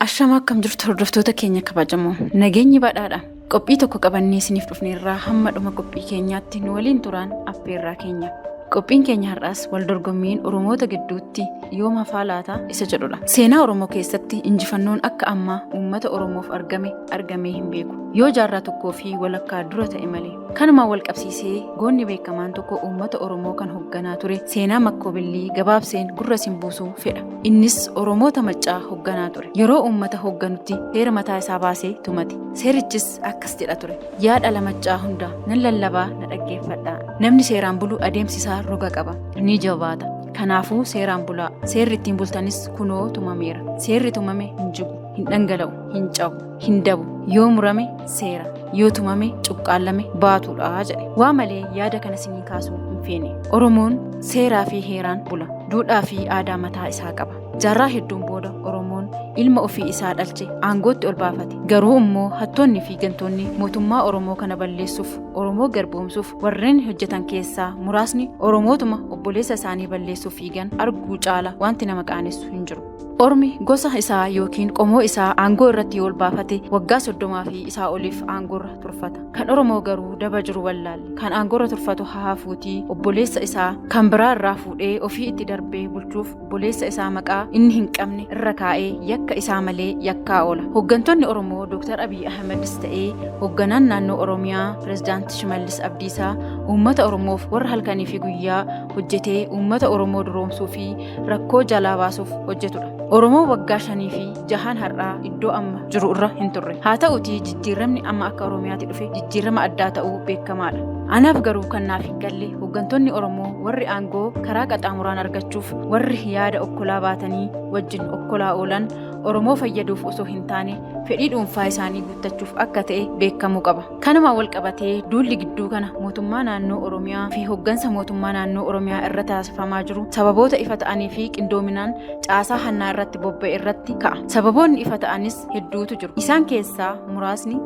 Ashama akkam jirtu hordoftoota keenya kabajamoo nageenyi badhaadha qophii tokko qabannee isiniif dhufneerraa hamma dhuma qophii keenyaatti nu waliin turaan affeerraa keenya qophiin keenya har'aas wal dorgommiin oromoota gidduutti yoom hafaa laata isa jedhudha. Seenaa oromoo keessatti injifannoon akka ammaa uummata oromoof argamee hin beeku yoo jaarraa tokkoo fi walakkaa dura ta'e malee. Kanumaan wal qabsiisee goonni beekamaan tokko uummata oromoo kan hoogganaa ture seenaa makkoobillee gabaabseen gurra isin buusuu fedha. Innis oromoota maccaa hoogganaa ture. Yeroo uummata hoogganutti seera mataa isaa baasee tumate. Seerichis akkas jedha ture. Yaa dhala maccaa hundaa nan lallabaa na dhaggeeffadhaa. Namni seeraan bulu adeemsisaa roga qaba ni jabaata. Kanaafuu seeraan bulaa. Seerri ittiin bultanis kunoo tumameera. Seerri tumame hin jigu, hin dhangala'u, hin cabu, hin dabu. Yoo murame seera, yoo tumame cuqqaalame baatuudha jedhe. Waa malee yaada kana isinii kaasuu hin feene. Oromoon seeraa fi heeraan bula. Duudhaa fi aadaa mataa isaa qaba. Jaarraa hedduun booda Oromoon ilma ofii isaa dhalche aangootti ol baafate. Garuu immoo hattoonni fi gantoonni mootummaa Oromoo kana balleessuuf, Oromoo garboomsuuf warreen hojjetan keessaa muraasni Oromootuma obboleessa isaanii balleessuuf fiigan arguu caala wanti nama qaanessu hin jiru. Ormi gosa isaa yookiin qomoo isaa aangoo irratti ol baafate waggaa 30 fi isaa oliif aangoorra turfata. Kan Oromoo garuu daba jiru wallaalle. Kan aangoorra turfatu haafuutii obboleessa isaa kan biraa irraa fuudhee ofii itti darbee bulchuuf obboleessa isaa maqaa inni hin qabne irra kaa'ee yakka isaa malee yakkaa oola. Hooggantoonni Oromoo Dr. Abiy Ahmedis ta'ee hoogganaan naannoo Oromiyaa Pireezidaantii Shimallis Abdiisaa uummata Oromoof warra halkanii fi guyyaa hojjetee uummata Oromoo duroomsuu fi rakkoo jalaa baasuuf hojjetudha. Oromoo waggaa 5 fi 6 har'aa iddoo amma jiru irra hin turre. Haa ta'utii jijjiiramni amma akka Oromiyaatti dhufe jijjiirama addaa ta'uu beekamaadha. Anaaf garuu kan naaf hin galle hooggantoonni Oromoo warri aangoo karaa qaxaamuraan argachuuf warri yaada okkolaa baatanii wajjin okkolaa oolan Oromoo fayyaduuf osoo hin taane fedhii dhuunfaa isaanii guuttachuuf akka ta'e beekamuu qaba. Kanumaan wal qabatee duulli gidduu kana mootummaa naannoo Oromiyaa fi hooggansa mootummaa naannoo Oromiyaa irra taasifamaa jiru sababoota ifa ta'anii fi qindoominaan caasaa hannaa irratti bobba'e irratti ka'a. Sababoonni ifa ta'anis hedduutu jiru. Isaan keessaa muraasni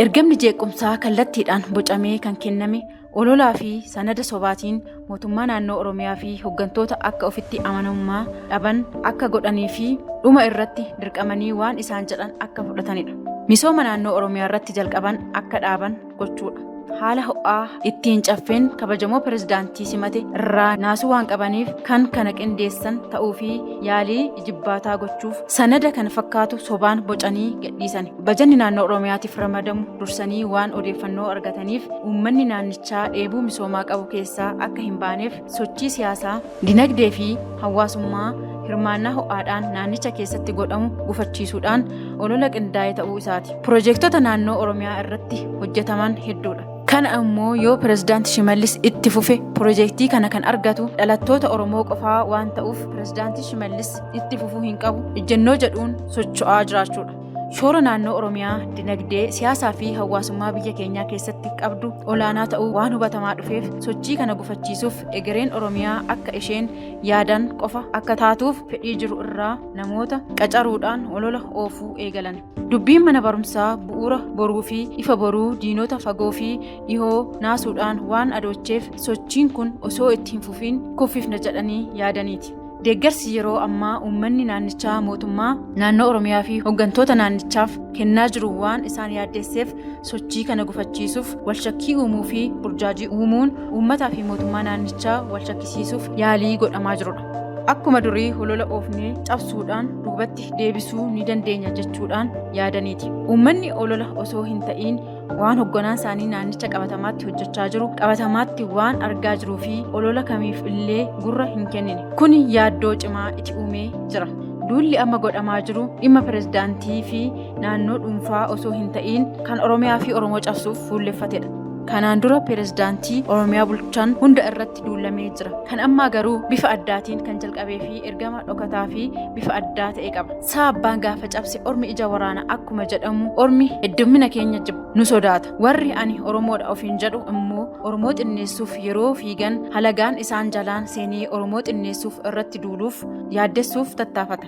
ergamni jeequmsaa kallattiidhaan bocamee kan kenname ololaa fi sanada sobaatiin mootummaa naannoo Oromiyaa fi hooggantoota akka ofitti amanamummaa dhaban akka godhanii fi dhuma irratti dirqamanii waan isaan jedhan akka fudhatanidha. Misooma naannoo Oromiyaa irratti jalqaban akka dhaaban gochuudha. Haala ho'aa ittiin caffeen kabajamoo pireezidaantii simate irraa naasuu waan qabaniif kan kana qindeessan ta'uu fi yaalii jibbaataa gochuuf sanada kan fakkaatu sobaan bocanii gadhiisan. Bajanni naannoo Oromiyaatiif ramadamu dursanii waan odeeffannoo argataniif uummanni naannichaa dheebuu misoomaa qabu keessaa akka hin baaneef sochii siyaasaa, dinagdee fi hawaasummaa hirmaannaa ho'aadhaan naannicha keessatti godhamu gufachiisuudhaan olola qindaa'e ta'uu isaati. Piroojektota naannoo Oromiyaa irratti hojjetaman hedduudha. Kana ammoo yoo pireezidaantii Shimallis itti fufe piroojeektii kana kan argatu dhalattoota Oromoo qofaa waan ta'uuf pireezidaantii Shimallis itti fufuu hin qabu ejjennoo jedhuun socho'aa jiraachuudha. Shoora naannoo Oromiyaa dinagdee siyaasaa fi hawaasummaa biyya keenyaa keessatti qabdu olaanaa ta'uu waan hubatamaa dhufeef sochii kana gufachiisuuf egereen Oromiyaa akka isheen yaadan qofa akka taatuuf fedhii jiru irraa namoota qacaruudhaan olola oofuu eegalan. Dubbiin mana barumsaa bu'uura boruu fi ifa boruu diinota fagoo fi dhihoo naasuudhaan waan adoocheef sochiin kun osoo itti hin fufiin kuffifna jedhanii yaadaniiti. Deeggarsi yeroo ammaa uummanni naannichaa mootummaa naannoo Oromiyaa fi hooggantoota naannichaaf kennaa jiru waan isaan yaaddeesseef sochii kana gufachiisuuf walshakkii uumuu fi burjaajii uumuun uummataa fi mootummaa naannichaa walshakkisiisuuf yaalii godhamaa jirudha. Akkuma durii holola oofnee cabsuudhaan duubatti deebisuu ni dandeenya jechuudhaan yaadaniiti. Uummanni olola osoo hin ta'iin waan hoogganaan isaanii naannicha qabatamaatti hojjechaa jiru qabatamaatti waan argaa jiruu fi olola kamiif illee gurra hin kennine. Kuni yaaddoo cimaa itti uumee jira. Duulli amma godhamaa jiru dhimma pireezidaantii fi naannoo dhuunfaa osoo hin ta'iin kan Oromiyaa fi Oromoo cabsuuf fuulleffatedha. Kanaan dura pireezidaantii Oromiyaa bulchan hunda irratti duulamee jira. Kan ammaa garuu bifa addaatiin kan jalqabee fi ergama dhokataa fi bifa addaa ta'e qaba. Saa abbaan gaafa cabse ormi ija waraana akkuma jedhamu ormi heddummina keenya jibba nu sodaata. Warri ani Oromoodha ofiin jedhu immoo Oromoo xinneessuuf yeroo fiigan halagaan isaan jalaan seenee Oromoo xinneessuuf irratti duuluuf yaaddessuuf tattaafata.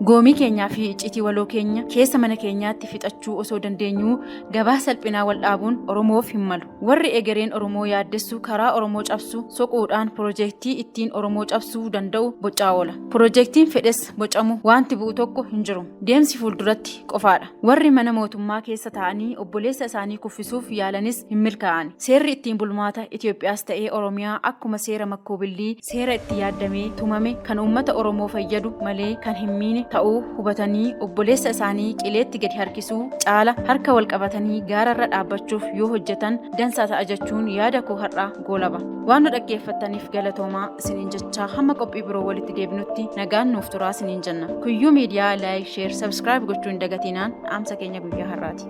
goomii keenyaa fi icciitii waloo keenya keessa mana keenyaatti fixachuu osoo dandeenyuu gabaa salphinaa wal dhaabuun Oromoof hin malu. Warri egereen Oromoo yaaddessu karaa Oromoo cabsu soquudhaan piroojeektii ittiin Oromoo cabsuu danda'u bocaa oola. Piroojeektiin fedhes bocamu wanti bu'u tokko hin jiru. Deemsi fuulduratti qofaadha. Warri mana mootummaa keessa taa'anii obboleessa isaanii kuffisuuf yaalanis hin milkaa'an. Seerri ittiin bulmaata Itoophiyaas ta'ee Oromiyaa akkuma seera makkoobillee seera itti yaaddamee tumame kan uummata Oromoo fayyadu malee kan hin miine ta'uu hubatanii obboleessa isaanii qileetti gadi harkisuu caala harka wal qabatanii gaararra dhaabbachuuf yoo hojjetan dansaa ta'a jechuun yaada koo har'aa goolaba. Waan nu dhaggeeffattaniif galatoomaa isiniin jechaa hamma qophii biroo walitti deebinutti nagaan nuuf turaa isiniin jenna. Kuyyuu miidiyaa laayik, sheer, sabskiraayib gochuun dagatinaan dhaamsa keenya guyyaa har'aati.